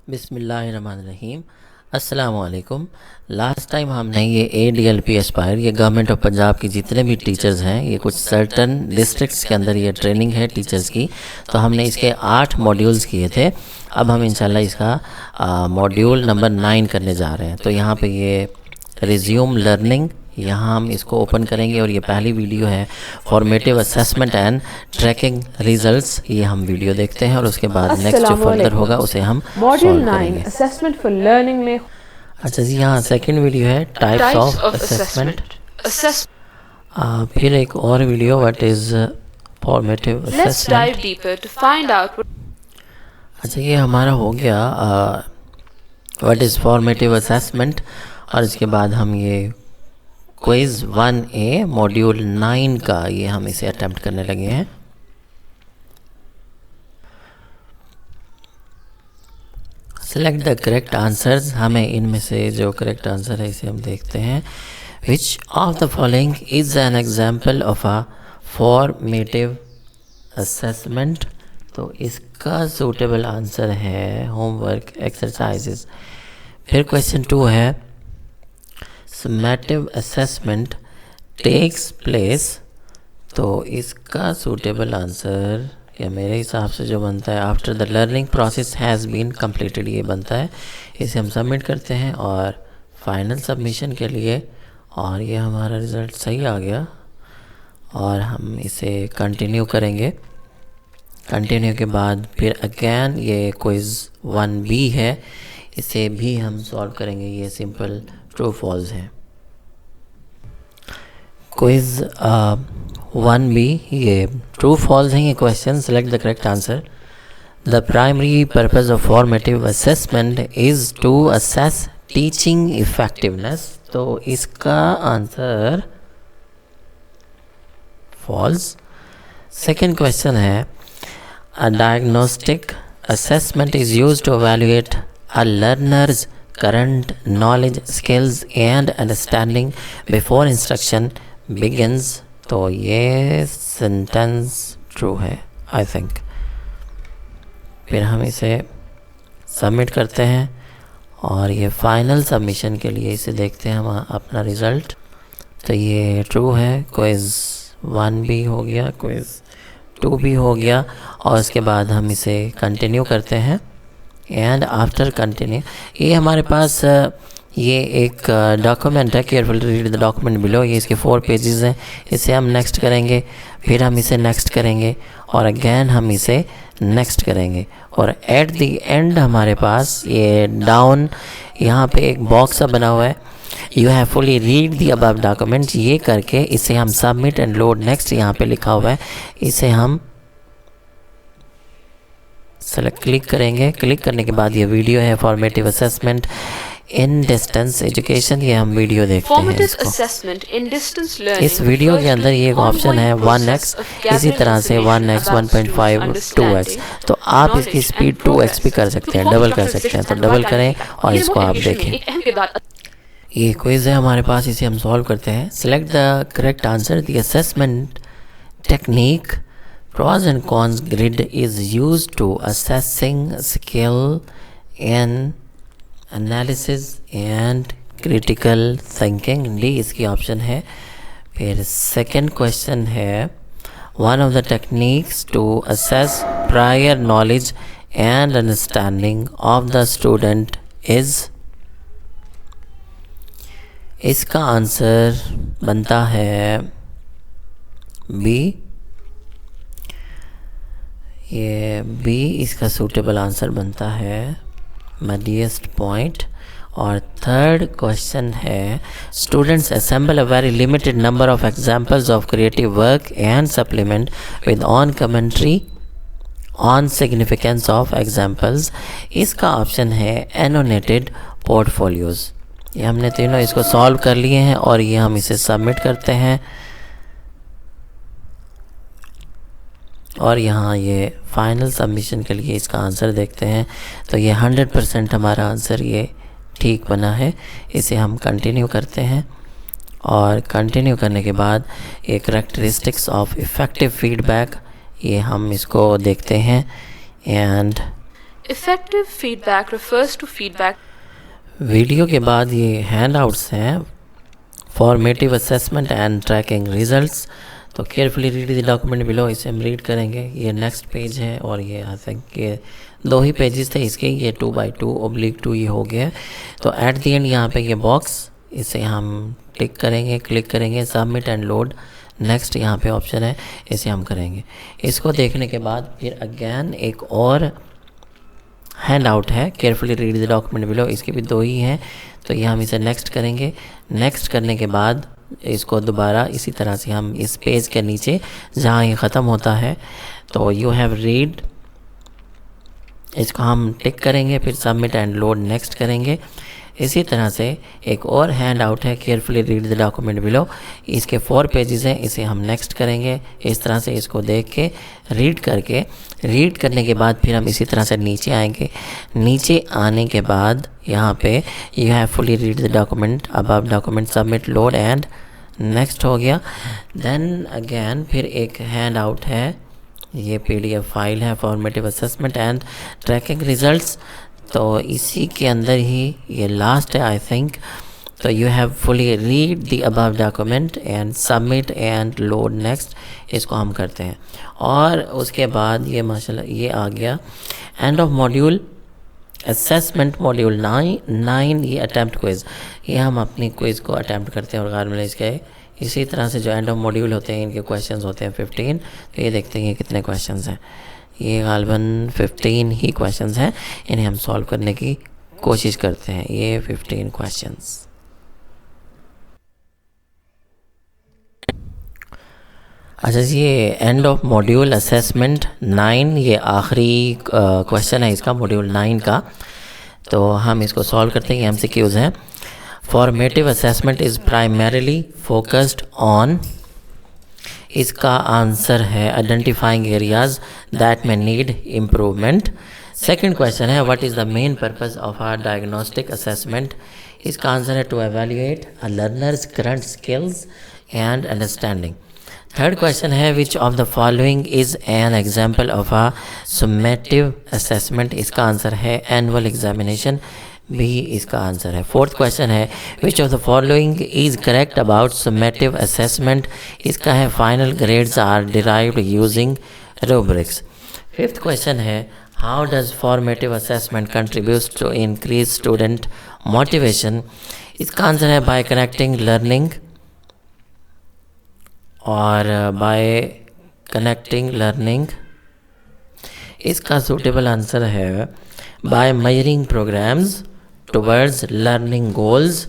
बिस्मिल्लाहिर्रहमानिर्रहीम। अस्सलामुअलैकुम। Last time हमने ये ADLP एस्पायर, ये गवर्नमेंट ऑफ पंजाब की जितने भी टीचर्स हैं, ये कुछ सर्टन डिस्ट्रिक्ट्स के अंदर ये ट्रेनिंग है टीचर्स की, तो हमने इसके 8 मॉड्यूल्स किए थे। अब हम इंशाल्लाह इसका मॉड्यूल नंबर 9 करने जा रहे हैं। तो यहाँ पे ये रिज्यूम लर्निंग, यहाँ हम इसको ओपन करेंगे और ये पहली वीडियो है formative assessment and tracking results. ये हम वीडियो देखते हैं और उसके बाद नेक्स्ट जो फर्दर होगा उसे हम मॉड्यूल सॉल्व 9 करेंगे। असेसमेंट फॉर लर्निंग में अच्छा जी, यहाँ सेकंड वीडियो है टाइप्स ऑफ असेसमेंट। फिर एक और video what is formative Let's dive assessment. deeper to find out अच्छा, ये हमारा हो गया व्हाट इज़ फॉर्मेटिव असेसमेंट। और इसके बाद हम ये क्विज़ 1A मॉड्यूल 9 का ये हम इसे अटेम्प्ट करने लगे हैं। Select the correct answers. हमें इनमें से जो करेक्ट आंसर है इसे हम देखते हैं। विच of the following is an example of a formative assessment. तो इसका सूटेबल आंसर है होमवर्क एक्सरसाइजेस। फिर क्वेश्चन 2 है समेटिव असेसमेंट टेक्स प्लेस। तो इसका सूटेबल आंसर या मेरे हिसाब से जो बनता है after the learning process has been completed, ये बनता है। इसे हम सबमिट करते हैं और फाइनल सबमिशन के लिए, और ये हमारा रिज़ल्ट सही आ गया और हम इसे कंटिन्यू करेंगे। कंटिन्यू के बाद फिर अगेन ये क्विज़ 1B है, इसे भी हम सॉल्व करेंगे। ये सिंपल ट्रू फॉल्स है। क्विज़ 1B ये ट्रू फॉल्स हैं ये question. Select the correct answer. The primary purpose of formative assessment is to assess teaching effectiveness. तो इसका आंसर फॉल्स। सेकेंड क्वेश्चन है A diagnostic assessment is used to evaluate a learner's current knowledge, skills and understanding before instruction begins। तो ये sentence true है I think. फिर हम इसे submit करते हैं और ये फाइनल सबमिशन के लिए इसे देखते हैं हम अपना रिज़ल्ट। तो ये ट्रू है। क्विज़ 1B हो गया, क्विज़ 2B हो गया और उसके बाद हम इसे कंटिन्यू करते हैं। एंड आफ्टर कंटिन्यू ये हमारे पास ये एक डॉक्यूमेंट है, careful read the document below. ये इसके 4 पेजेस हैं। इसे हम नेक्स्ट करेंगे, फिर हम इसे नेक्स्ट करेंगे और अगेन हम इसे नेक्स्ट करेंगे और एट द एंड हमारे पास ये डाउन यहाँ पे एक बॉक्स बना हुआ है, you have fully read the above document. ये करके इसे हम सबमिट एंड लोड नेक्स्ट यहाँ पे लिखा हुआ है, इसे हम सेलेक्ट क्लिक करेंगे। क्लिक करने के बाद ये वीडियो है formative assessment in distance education. ये हम वीडियो देखते हैं formative इसको। assessment in distance learning। इस वीडियो के अंदर ये एक ऑप्शन है 1x, इसी तरह से 1x, 1.5, 2x। तो आप इसकी स्पीड 2x भी कर सकते हैं, डबल कर सकते हैं। तो डबल करें और इसको आप देखें। ये क्विज़ है हमारे पास, इसे हम सॉल्व करते हैं। Select the correct answer. The assessment technique pros and cons grid is used to assessing skill in analysis and critical thinking। D इसकी ऑप्शन है। फिर सेकंड क्वेश्चन है one of the techniques to assess prior knowledge and understanding of the student is। इसका answer बनता है B. ये B इसका suitable answer बनता है मिडियस्ट पॉइंट। और थर्ड क्वेश्चन है students assemble a very limited number of examples of creative work and supplement with on commentary on significance of examples. इसका ऑप्शन है एनोटेटेड पोर्टफोलियोज़। ये हमने तीनों इसको सॉल्व कर लिए हैं और ये हम इसे सबमिट करते हैं और यहाँ ये फाइनल सबमिशन के लिए इसका आंसर देखते हैं। तो ये 100% हमारा आंसर ये ठीक बना है। इसे हम कंटिन्यू करते हैं और कंटिन्यू करने के बाद ये करेक्टरिस्टिक्स ऑफ इफ़ेक्टिव फीडबैक, ये हम इसको देखते हैं। And Effective feedback refers to feedback video के बाद ये हैंड आउट्स हैं formative assessment and tracking results. तो carefully read the document below, इसे हम रीड करेंगे. ये नेक्स्ट पेज है और ये आई थिंक ये 2 ही पेजेस थे इसके, ये 2x2/2 ये हो गया. तो एट द एंड यहाँ पे ये बॉक्स, इसे हम टिक करेंगे, क्लिक करेंगे, सबमिट एंड लोड. नेक्स्ट यहाँ पे ऑप्शन है, इसे हम करेंगे. इसको देखने के बाद फिर अगेन एक और हैंड आउट है, carefully read the document below, इसके भी 2 ही हैं. तो ये हम इसे नेक्स्ट करेंगे. नेक्स्ट करने के बाद इसको दोबारा इसी तरह से हम इस पेज के नीचे जहाँ ये ख़त्म होता है तो यू हैव रीड, इसको हम टिक करेंगे, फिर सबमिट एंड लोड नेक्स्ट करेंगे. इसी तरह से एक और हैंड आउट है, carefully read the document below, इसके 4 पेजेस हैं, इसे हम नेक्स्ट करेंगे. इस तरह से इसको देख के रीड करने के बाद फिर हम इसी तरह से नीचे आएंगे. नीचे आने के बाद यहाँ पे you have fully read the document, above document, submit, load and next हो गया. देन अगेन फिर एक हैंड आउट है, ये PDF फाइल है, formative assessment and tracking results. तो इसी के अंदर ही ये लास्ट है आई थिंक. तो you have fully read the above document and submit and load next, इसको हम करते हैं. और उसके बाद ये माशाल्लाह ये आ गया end of module assessment module 9 ये अटैम्प्ट क्विज़. ये हम अपनी क्विज़ को अटैम्प्ट करते हैं और गार में इसके इसी तरह से जो एंड ऑफ मॉड्यूल होते हैं इनके क्वेश्चंस होते हैं 15. तो ये देखते हैं ये कितने क्वेश्चंस हैं. ये गालबन 15 ही क्वेश्चंस हैं, इन्हें हम सॉल्व करने की कोशिश करते हैं. ये 15 क्वेश्चंस. अच्छा जी, ये एंड ऑफ मॉड्यूल असेसमेंट 9 ये आखिरी क्वेश्चन है इसका, मॉड्यूल 9 का. तो हम इसको सॉल्व करते हैं. ये MCQs हैं. Formative assessment is primarily focused on, इसका आंसर है आइडेंटिफाइंग एरियाज दैट में नीड इम्प्रूवमेंट. सेकंड क्वेश्चन है what is the main purpose of our diagnostic assessment, इसका आंसर है to evaluate a learner's current skills and understanding. Third question है which of the following is an example of a summative assessment, इसका answer है annual examination, भी इसका answer है. Fourth question है which of the following is correct about summative assessment, इसका है final grades are derived using rubrics. Fifth question है how does formative assessment contributes to increase student motivation, इसका answer है by connecting learning और by connecting learning, इसका suitable answer है by measuring programs towards learning goals.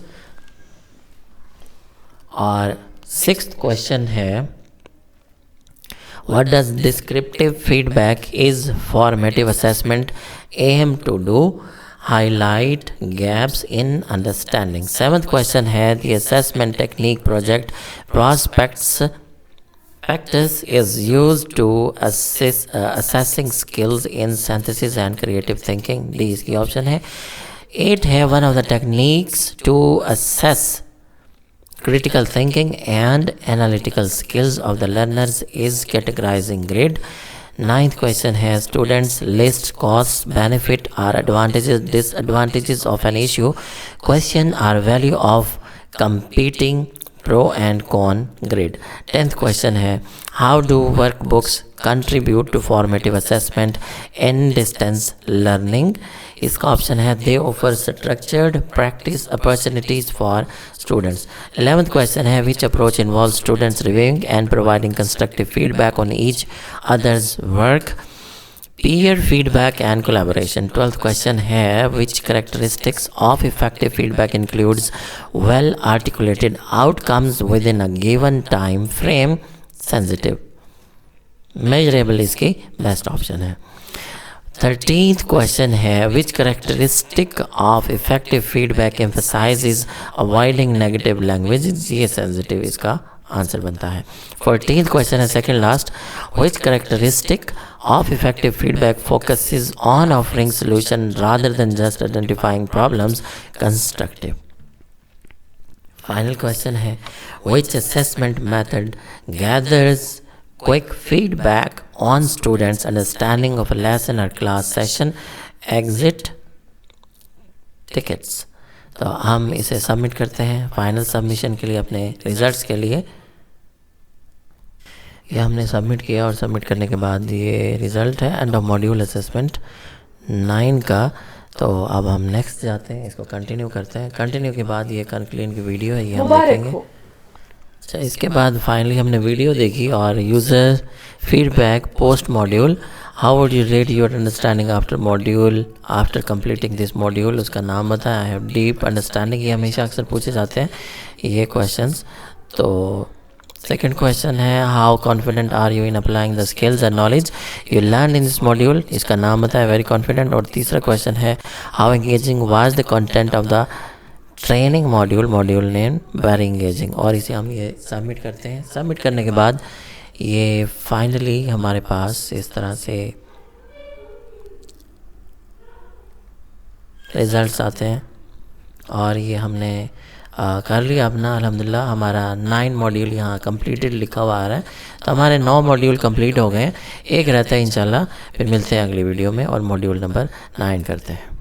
और sixth question है what does descriptive feedback is formative assessment aim to do, highlight gaps in understanding. Seventh question है the assessment technique project prospects practice is used to assessing skills in synthesis and creative thinking. D इसकी option है. 8 है one of the techniques to assess critical thinking and analytical skills of the learners is categorizing grid. 9th question है students list costs, benefit or advantages, disadvantages of an issue. Question or value of competing pro and con grid. 10th question है how do workbooks contribute to formative assessment in distance learning, इसका option है they offer structured practice opportunities for students. 11th question है which approach involves students reviewing and providing constructive feedback on each other's work, peer feedback and collaboration. 12th question है which characteristics of effective feedback includes well articulated outcomes within a given time frame, sensitive, measurable, इसकी best option है. 13th question है which characteristic of effective feedback emphasizes avoiding negative language, ये sensitive इसका answer बनता है. 14th question है second last which characteristic of effective feedback focuses on offering solution rather than just identifying problems, constructive. Final question है which assessment method gathers quick feedback on students understanding of a lesson or class session, exit tickets. तो हम इसे submit करते हैं final submission के लिए, अपने results के लिए। ये हमने सबमिट किया और सबमिट करने के बाद ये रिज़ल्ट है एंड ऑफ मॉड्यूल असेसमेंट 9 का। तो अब हम नेक्स्ट जाते हैं, इसको कंटिन्यू करते हैं। कंटिन्यू के बाद ये कंक्लूजन की वीडियो है, ये हम देखेंगे। अच्छा, इसके बाद फाइनली हमने वीडियो देखी और user feedback post module, how would you rate your understanding after module after completing this module. उसका नाम बताया, आई हैव डीप अंडरस्टैंडिंग। ये हमेशा अक्सर पूछे जाते हैं ये क्वेश्चंस। तो सेकंड क्वेश्चन है, how confident are you in applying the skills and knowledge you learn in this module. इसका नाम बताया, वेरी कॉन्फिडेंट। और तीसरा क्वेश्चन है, how engaging was the content of the training module name, very engaging. और इसे हम ये सबमिट करते हैं। सबमिट करने के बाद ये फाइनली हमारे पास इस तरह से रिज़ल्ट्स आते हैं और ये हमने कर लिया अपना। अल्हम्दुलिल्लाह हमारा 9 मॉड्यूल यहाँ कंप्लीटेड लिखा हुआ आ रहा है। तो हमारे 9 मॉड्यूल कंप्लीट हो गए हैं, एक रहता है इंशाल्लाह। फिर मिलते हैं अगली वीडियो में और मॉड्यूल नंबर 9 करते हैं।